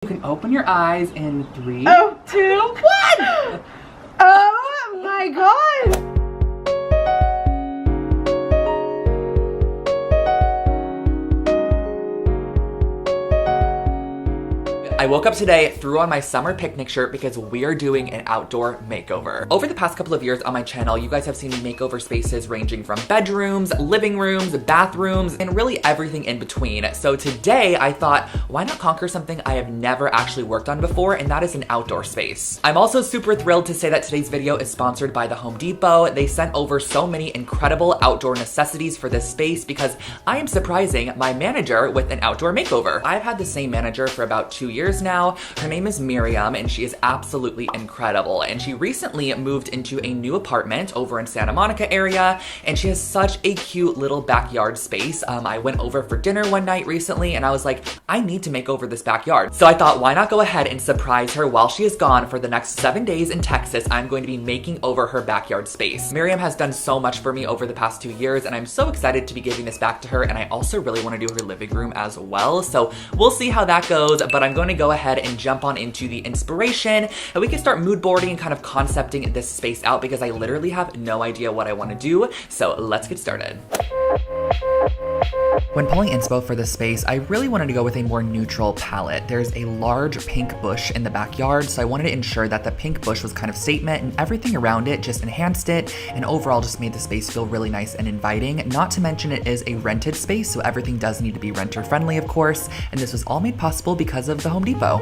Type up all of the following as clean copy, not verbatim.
You can open your eyes in 3, Oh, 2, 1! oh my god! I woke up today, threw on my summer picnic shirt because we're doing an outdoor makeover. Over the past couple of years on my channel, you guys have seen me makeover spaces ranging from bedrooms, living rooms, bathrooms, and really everything in between. So today I thought, why not conquer something I have never actually worked on before, and that is an outdoor space. I'm also super thrilled to say that today's video is sponsored by the Home Depot. They sent over so many incredible outdoor necessities for this space because I am surprising my manager with an outdoor makeover. I've had the same manager for about 2 years now. Her name is Miriam, and she is absolutely incredible. And she recently moved into a new apartment over in Santa Monica area, and she has such a cute little backyard space. I went over for dinner one night recently, and I was like, I need to make over this backyard. So I thought, why not go ahead and surprise her while she is gone for the next 7 days in Texas. I'm going to be making over her backyard space. Miriam has done so much for me over the past 2 years, and I'm so excited to be giving this back to her, and I also really want to do her living room as well. So we'll see how that goes, but I'm going to go ahead and jump on into the inspiration, and we can start mood boarding and kind of concepting this space out because I literally have no idea what I want to do. So let's get started. When pulling inspo for this space, I really wanted to go with a more neutral palette. There's a large pink bush in the backyard, so I wanted to ensure that the pink bush was kind of statement and everything around it just enhanced it and overall just made the space feel really nice and inviting. Not to mention it is a rented space, so everything does need to be renter friendly, of course, and this was all made possible because of the Home Depot.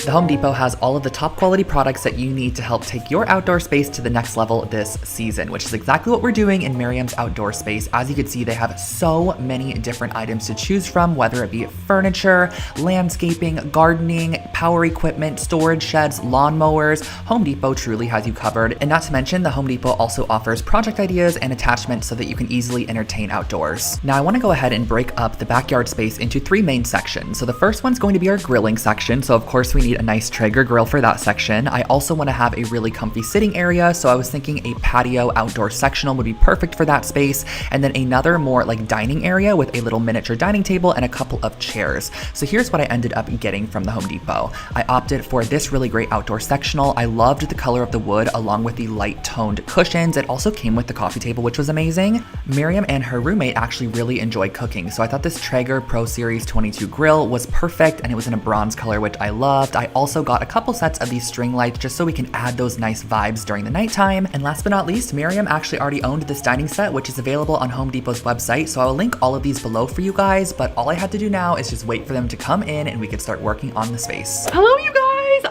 The Home Depot has all of the top quality products that you need to help take your outdoor space to the next level this season, which is exactly what we're doing in Miriam's outdoor space. As you can see, they have so many different items to choose from, whether it be furniture, landscaping, gardening, power equipment, storage sheds, lawnmowers. Home Depot truly has you covered. And not to mention, the Home Depot also offers project ideas and attachments so that you can easily entertain outdoors. Now I want to go ahead and break up the backyard space into 3 main sections. So the first one's going to be our grilling section. So of course we need a nice Traeger grill for that section. I also want to have a really comfy sitting area, so I was thinking a patio outdoor sectional would be perfect for that space, and then another more like dining area with a little miniature dining table and a couple of chairs. So here's what I ended up getting from the Home Depot. I opted for this really great outdoor sectional. I loved the color of the wood along with the light toned cushions. It also came with the coffee table, which was amazing. Miriam and her roommate actually really enjoy cooking, so I thought this Traeger Pro Series 22 grill was perfect, and it was in a bronze color, which I loved. I also got a couple sets of these string lights just so we can add those nice vibes during the nighttime. And last but not least, Miriam actually already owned this dining set, which is available on Home Depot's website, so I will link all of these below for you guys, but all I had to do now is just wait for them to come in and we could start working on the space. Hello, you guys!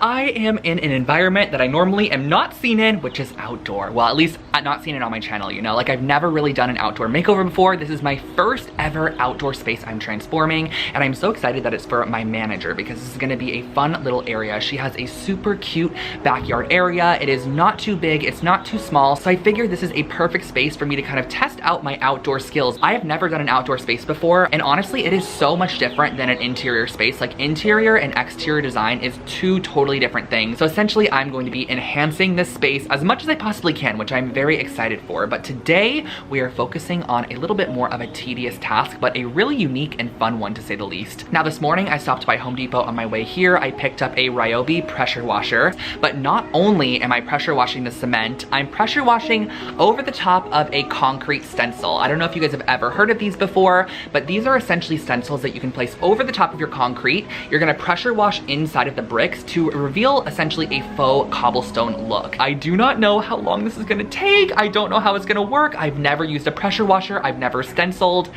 I am in an environment that I normally am not seen in, which is outdoor. Well, at least I'm not seen it on my channel, you know? Like, I've never really done an outdoor makeover before. This is my first ever outdoor space I'm transforming, and I'm so excited that it's for my manager because this is gonna be a fun little area. She has a super cute backyard area. It is not too big, it's not too small, so I figured this is a perfect space for me to kind of test out my outdoor skills. I have never done an outdoor space before, and honestly, it is so much different than an interior space. Like, interior and exterior design is two totally different things. So essentially, I'm going to be enhancing this space as much as I possibly can, which I'm very excited for. But today, we are focusing on a little bit more of a tedious task, but a really unique and fun one to say the least. Now, this morning, I stopped by Home Depot on my way here. I picked up a Ryobi pressure washer, but not only am I pressure washing the cement, I'm pressure washing over the top of a concrete stencil. I don't know if you guys have ever heard of these before, but these are essentially stencils that you can place over the top of your concrete. You're gonna pressure wash inside of the bricks to reveal essentially a faux cobblestone look. I do not know how long this is gonna take. I don't know how it's gonna work. I've never used a pressure washer. I've never stenciled.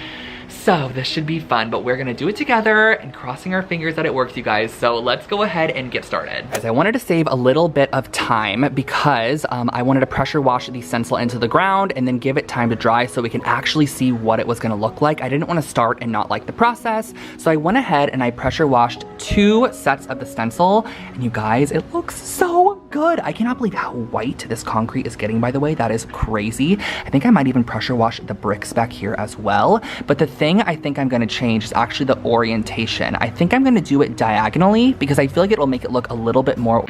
So this should be fun, but we're gonna do it together and crossing our fingers that it works, you guys. So let's go ahead and get started. Guys, I wanted to save a little bit of time because I wanted to pressure wash the stencil into the ground and then give it time to dry so we can actually see what it was gonna look like. I didn't wanna start and not like the process. So I went ahead and I pressure washed 2 sets of the stencil, and you guys, it looks so good. I cannot believe how white this concrete is getting, by the way. That is crazy. I think I might even pressure wash the bricks back here as well. But the thing I think I'm gonna change is actually the orientation. I think I'm gonna do it diagonally because I feel like it will make it look a little bit more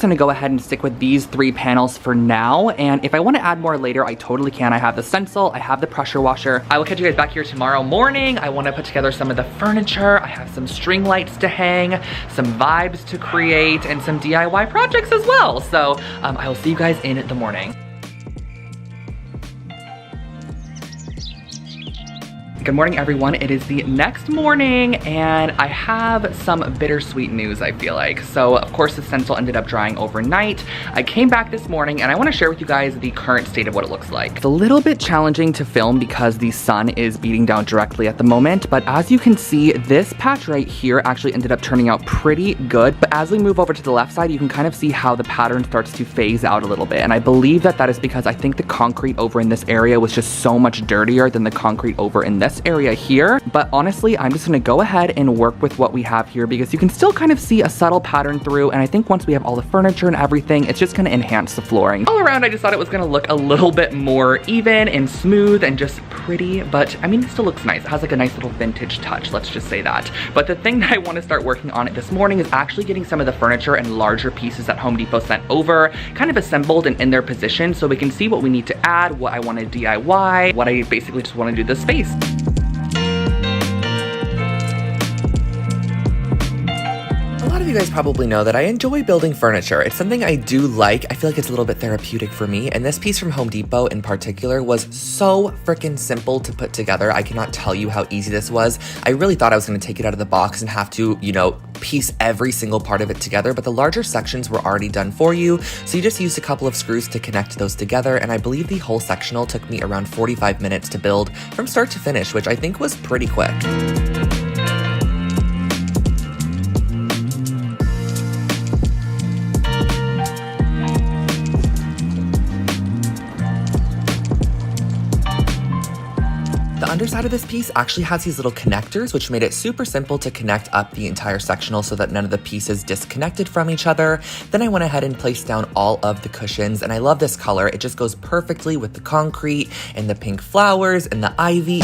just gonna go ahead and stick with these 3 panels for now. And if I wanna add more later, I totally can. I have the stencil, I have the pressure washer. I will catch you guys back here tomorrow morning. I wanna put together some of the furniture. I have some string lights to hang, some vibes to create, and some DIY projects as well. So I will see you guys in the morning. Good morning, everyone. It is the next morning, and I have some bittersweet news, I feel like. So, of course, the stencil ended up drying overnight. I came back this morning, and I want to share with you guys the current state of what it looks like. It's a little bit challenging to film because the sun is beating down directly at the moment, but as you can see, this patch right here actually ended up turning out pretty good. But as we move over to the left side, you can kind of see how the pattern starts to phase out a little bit, and I believe that that is because I think the concrete over in this area was just so much dirtier than the concrete over in this area here. But honestly, I'm just gonna go ahead and work with what we have here because you can still kind of see a subtle pattern through, and I think once we have all the furniture and everything, it's just gonna enhance the flooring. All around, I just thought it was gonna look a little bit more even and smooth and just pretty, but I mean, it still looks nice. It has like a nice little vintage touch, let's just say that. But the thing that I wanna start working on this morning is actually getting some of the furniture and larger pieces that Home Depot sent over kind of assembled and in their position so we can see what we need to add, what I wanna DIY, what I basically just wanna do this space. A lot of you guys probably know that I enjoy building furniture. It's something I do like. I feel like it's a little bit therapeutic for me. And this piece from Home Depot in particular was so freaking simple to put together. I cannot tell you how easy this was. I really thought I was gonna take it out of the box and have to, you know, piece every single part of it together, but the larger sections were already done for you. So you just used a couple of screws to connect those together. And I believe the whole sectional took me around 45 minutes to build from start to finish, which I think was pretty quick. The underside of this piece actually has these little connectors, which made it super simple to connect up the entire sectional so that none of the pieces disconnected from each other. Then I went ahead and placed down all of the cushions, and I love this color. It just goes perfectly with the concrete and the pink flowers and the ivy.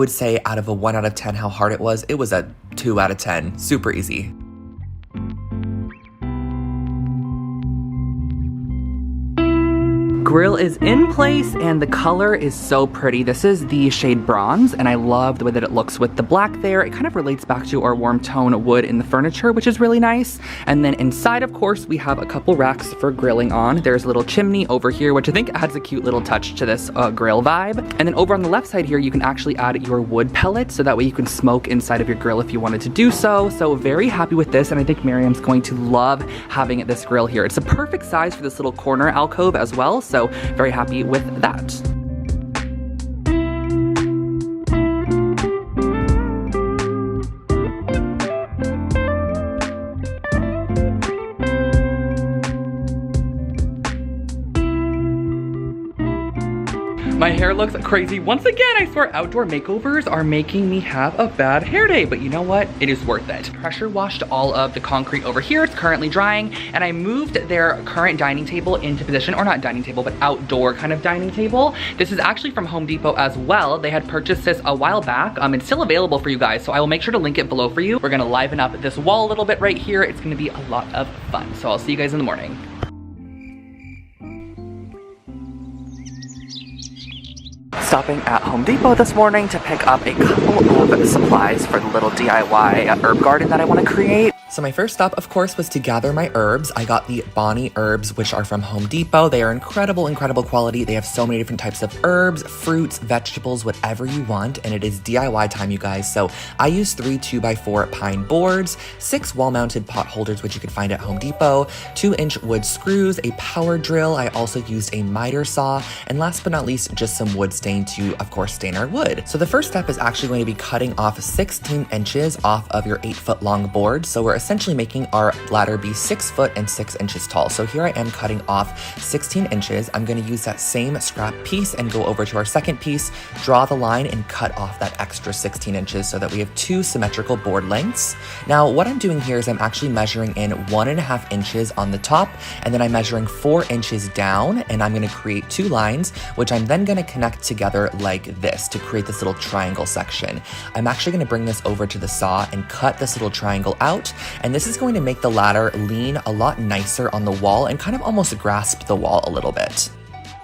would say out of a 1 out of 10 how hard it was a 2 out of 10. Super easy. Grill is in place and the color is so pretty. This is the shade bronze and I love the way that it looks with the black there. It kind of relates back to our warm tone wood in the furniture, which is really nice. And then inside, of course, we have a couple racks for grilling on. There's a little chimney over here, which I think adds a cute little touch to this grill vibe. And then over on the left side here, you can actually add your wood pellets so that way you can smoke inside of your grill if you wanted to do so. So very happy with this, and I think Miriam's going to love having this grill here. It's a perfect size for this little corner alcove as well. So very happy with that. My hair looks crazy. Once again, I swear outdoor makeovers are making me have a bad hair day, but you know what? It is worth it. Pressure washed all of the concrete over here. It's currently drying, and I moved their current dining table into position, or not dining table, but outdoor kind of dining table. This is actually from Home Depot as well. They had purchased this a while back. It's still available for you guys, so I will make sure to link it below for you. We're gonna liven up this wall a little bit right here. It's gonna be a lot of fun. So I'll see you guys in the morning. Stopping at Home Depot this morning to pick up a couple of supplies for the little DIY herb garden that I want to create. So my first stop, of course, was to gather my herbs. I got the Bonnie herbs, which are from Home Depot. They are incredible quality. They have so many different types of herbs, fruits, vegetables, whatever you want. And it is DIY time, you guys. So I used 3 2x4 pine boards, 6 wall-mounted pot holders, which you could find at Home Depot, 2-inch wood screws, a power drill. I also used a miter saw. And last but not least, just some wood stain to, of course, stain our wood. So the first step is actually going to be cutting off 16 inches off of your 8-foot long board. So we're essentially making our ladder be 6 foot and 6 inches tall. So here I am cutting off 16 inches. I'm going to use that same scrap piece and go over to our second piece, draw the line and cut off that extra 16 inches so that we have 2 symmetrical board lengths. Now what I'm doing here is I'm actually measuring in 1.5 inches on the top, and then I'm measuring 4 inches down, and I'm going to create 2 lines, which I'm then going to connect together like this to create this little triangle section. I'm actually going to bring this over to the saw and cut this little triangle out. And this is going to make the ladder lean a lot nicer on the wall and kind of almost grasp the wall a little bit.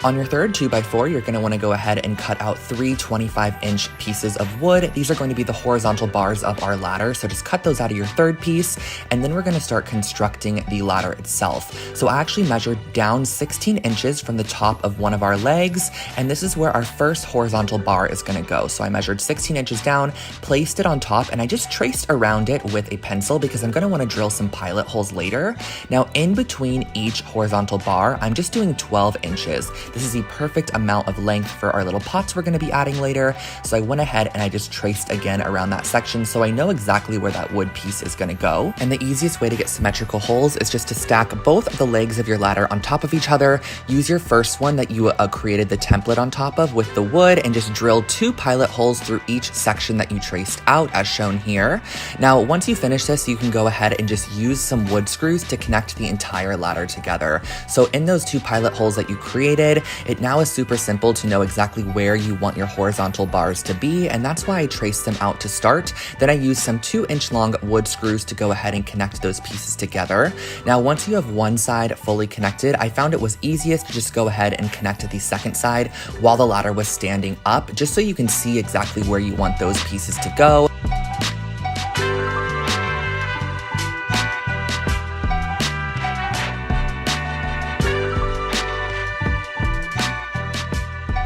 On your third 2x4, you're going to want to go ahead and cut out 3 25-inch pieces of wood. These are going to be the horizontal bars of our ladder, so just cut those out of your third piece, and then we're going to start constructing the ladder itself. So I actually measured down 16 inches from the top of one of our legs, and this is where our first horizontal bar is going to go. So I measured 16 inches down, placed it on top, and I just traced around it with a pencil because I'm going to want to drill some pilot holes later. Now, in between each horizontal bar, I'm just doing 12 inches. This is the perfect amount of length for our little pots we're going to be adding later. So I went ahead and I just traced again around that section so I know exactly where that wood piece is going to go. And the easiest way to get symmetrical holes is just to stack both of the legs of your ladder on top of each other. Use your first one that you created the template on top of with the wood and just drill 2 pilot holes through each section that you traced out as shown here. Now, once you finish this, you can go ahead and just use some wood screws to connect the entire ladder together. So in those 2 pilot holes that you created, it now is super simple to know exactly where you want your horizontal bars to be, and that's why I traced them out to start. Then I used some 2-inch long wood screws to go ahead and connect those pieces together. Now, once you have one side fully connected, I found it was easiest to just go ahead and connect the second side while the ladder was standing up, just so you can see exactly where you want those pieces to go.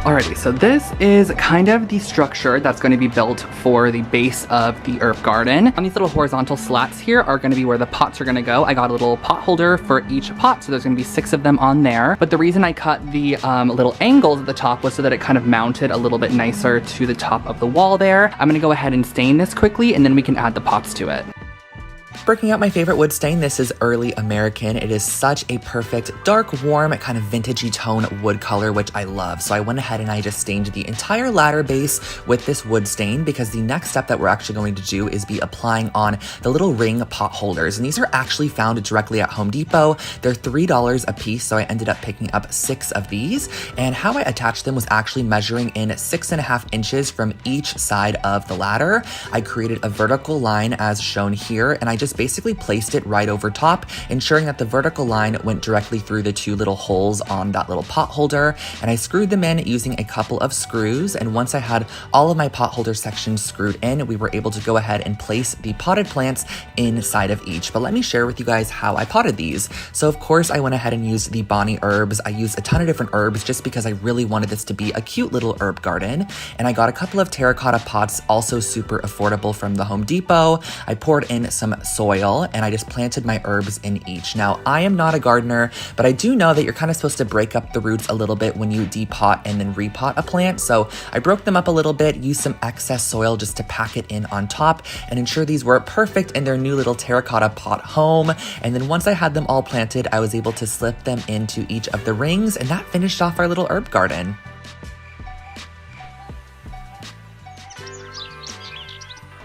Alrighty, so this is kind of the structure that's going to be built for the base of the herb garden. And these little horizontal slats here are going to be where the pots are going to go. I got a little pot holder for each pot, so there's going to be 6 of them on there. But the reason I cut the little angles at the top was so that it kind of mounted a little bit nicer to the top of the wall there. I'm going to go ahead and stain this quickly, and then we can add the pots to it. Breaking out my favorite wood stain, this is Early American. It is such a perfect, dark, warm, kind of vintagey tone wood color, which I love. So I went ahead and I just stained the entire ladder base with this wood stain because the next step that we're actually going to do is be applying on the little ring pot holders. And these are actually found directly at Home Depot. They're $3 a piece, so I ended up picking up 6 of these. And how I attached them was actually measuring in 6.5 inches from each side of the ladder. I created a vertical line as shown here, and I just basically placed it right over top, ensuring that the vertical line went directly through the 2 little holes on that little pot holder, and I screwed them in using a couple of screws. And once I had all of my pot holder sections screwed in, we were able to go ahead and place the potted plants inside of each. But let me share with you guys how I potted these. So of course I went ahead and used the Bonnie herbs. I used a ton of different herbs just because I really wanted this to be a cute little herb garden. And I got a couple of terracotta pots, also super affordable from the Home Depot. I poured in some soil and I just planted my herbs in each. Now, I am not a gardener, but I do know that you're kind of supposed to break up the roots a little bit when you depot and then repot a plant. So I broke them up a little bit, used some excess soil just to pack it in on top and ensure these were perfect in their new little terracotta pot home. And then once I had them all planted, I was able to slip them into each of the rings, and that finished off our little herb garden.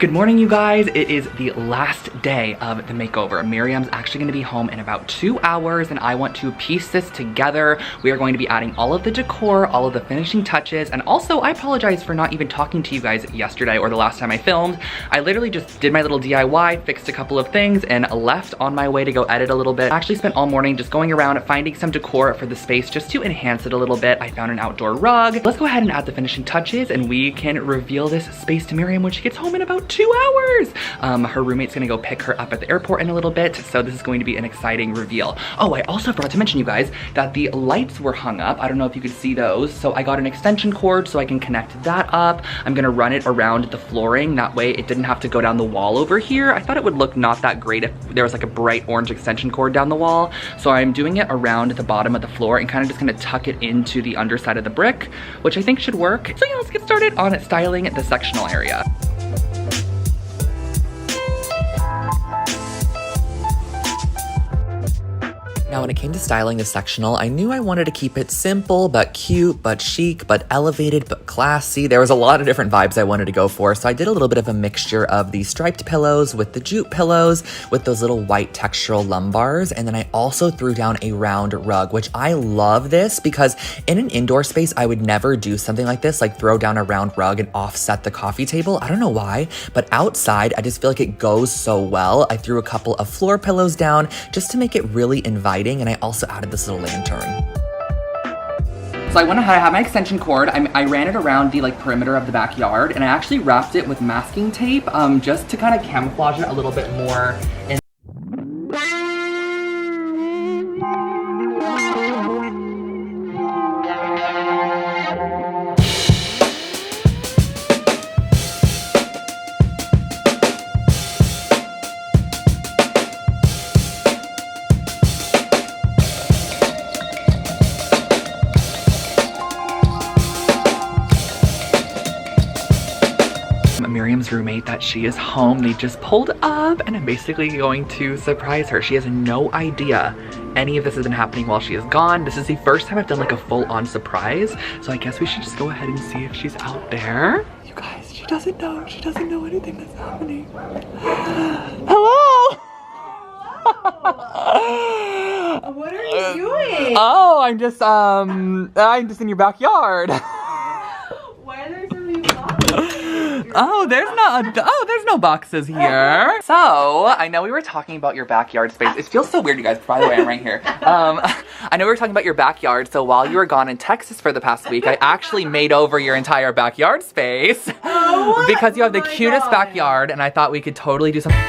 Good morning, you guys. It is the last day of the makeover. Miriam's actually gonna be home in about 2 hours and I want to piece this together. We are going to be adding all of the decor, all of the finishing touches, and also I apologize for not even talking to you guys yesterday or the last time I filmed. I literally just did my little DIY, fixed a couple of things, and left on my way to go edit a little bit. I actually spent all morning just going around finding some decor for the space just to enhance it a little bit. I found an outdoor rug. Let's go ahead and add the finishing touches and we can reveal this space to Miriam when she gets home in about 2 hours. Her roommate's gonna go pick her up at the airport in a little bit, so this is going to be an exciting reveal. Oh, I also forgot to mention, you guys, that the lights were hung up. I don't know if you could see those, so I got an extension cord so I can connect that up. I'm gonna run it around the flooring, that way it didn't have to go down the wall over here. I thought it would look not that great if there was like a bright orange extension cord down the wall, so I'm doing it around the bottom of the floor and kind of just gonna tuck it into the underside of the brick, which I think should work. So yeah, let's get started on styling the sectional area. Now, when it came to styling the sectional, I knew I wanted to keep it simple, but cute, but chic, but elevated, but classy. There was a lot of different vibes I wanted to go for, so I did a little bit of a mixture of the striped pillows with the jute pillows, with those little white textural lumbars, and then I also threw down a round rug, which I love this because in an indoor space, I would never do something like this, like throw down a round rug and offset the coffee table. I don't know why, but outside, I just feel like it goes so well. I threw a couple of floor pillows down just to make it really inviting. And I also added this little lantern. So I went ahead, I have my extension cord. I ran it around the perimeter of the backyard, and I actually wrapped it with masking tape just to kind of camouflage it a little bit more. Miriam's roommate that she is home. They just pulled up and I'm basically going to surprise her. She has no idea any of this has been happening while she is gone. This is the first time I've done like a full-on surprise. So I guess we should just go ahead and see if she's out there. You guys, she doesn't know. She doesn't know anything that's happening. Hello! What are you doing? Oh, I'm just in your backyard. Why are there so many boxes? Oh, there's no boxes here. So, I know we were talking about your backyard space. It feels so weird, you guys. By the way, I'm right here. I know we were talking about your backyard. So while you were gone in Texas for the past week, I actually made over your entire backyard space. Oh, because you have the cutest God. backyard, and I thought we could totally do something.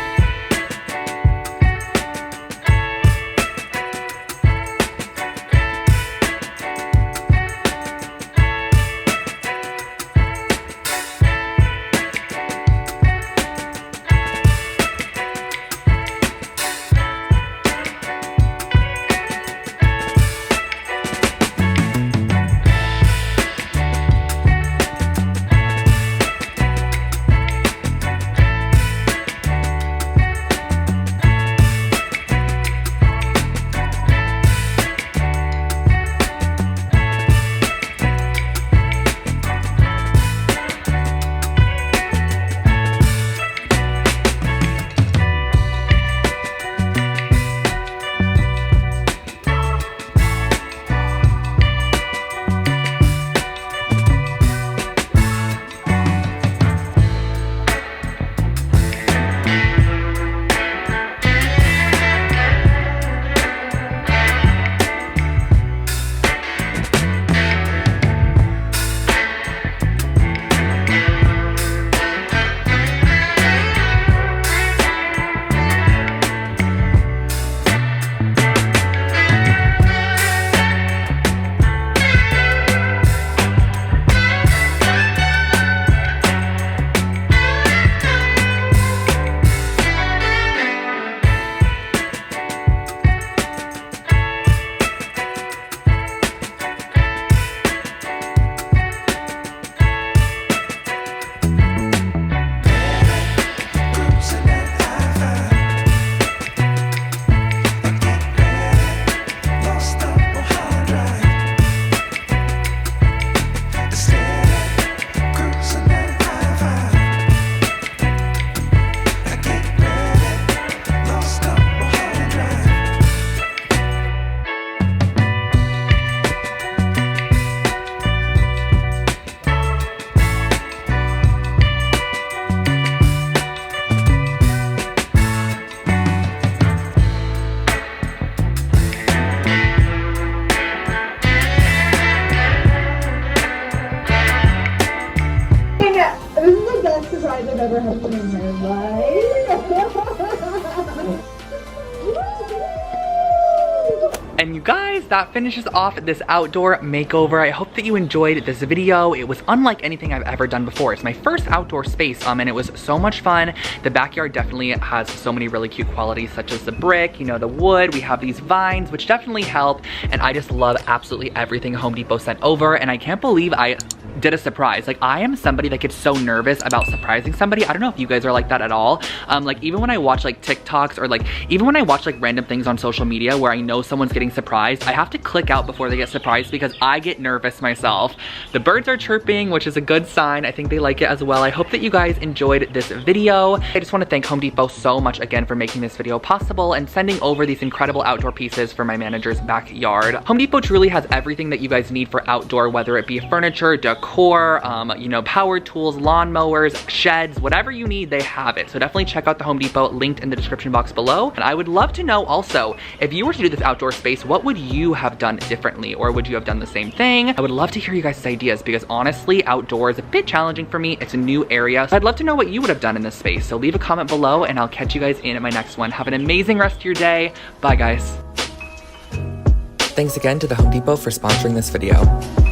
happened in my life. And you guys, that finishes off this outdoor makeover. I hope that you enjoyed this video. It was unlike anything I've ever done before. It's my first outdoor space, and it was so much fun. The backyard definitely has so many really cute qualities, such as the brick, you know, the wood. We have these vines, which definitely help. And I just love absolutely everything Home Depot sent over. And I can't believe I did a surprise. Like, I am somebody that gets so nervous about surprising somebody. I don't know if you guys are like that at all. Like, even when I watch like TikToks, or like even when I watch like random things on social media where I know someone's getting surprised, I have to click out before they get surprised because I get nervous myself. The birds are chirping, which is a good sign. I think they like it as well. I hope that you guys enjoyed this video. I just want to thank Home Depot so much again for making this video possible and sending over these incredible outdoor pieces for my manager's backyard. Home Depot truly has everything that you guys need for outdoor, whether it be furniture, decor, you know, power tools, lawn mowers, sheds, whatever you need, they have it. So definitely check out the Home Depot, linked in the description box below. And I would love to know also, if you were to do this outdoor space, what would you have done differently? Or would you have done the same thing? I would love to hear you guys' ideas, because honestly, outdoor is a bit challenging for me. It's a new area. So I'd love to know what you would have done in this space. So leave a comment below and I'll catch you guys in my next one. Have an amazing rest of your day. Bye guys. Thanks again to the Home Depot for sponsoring this video.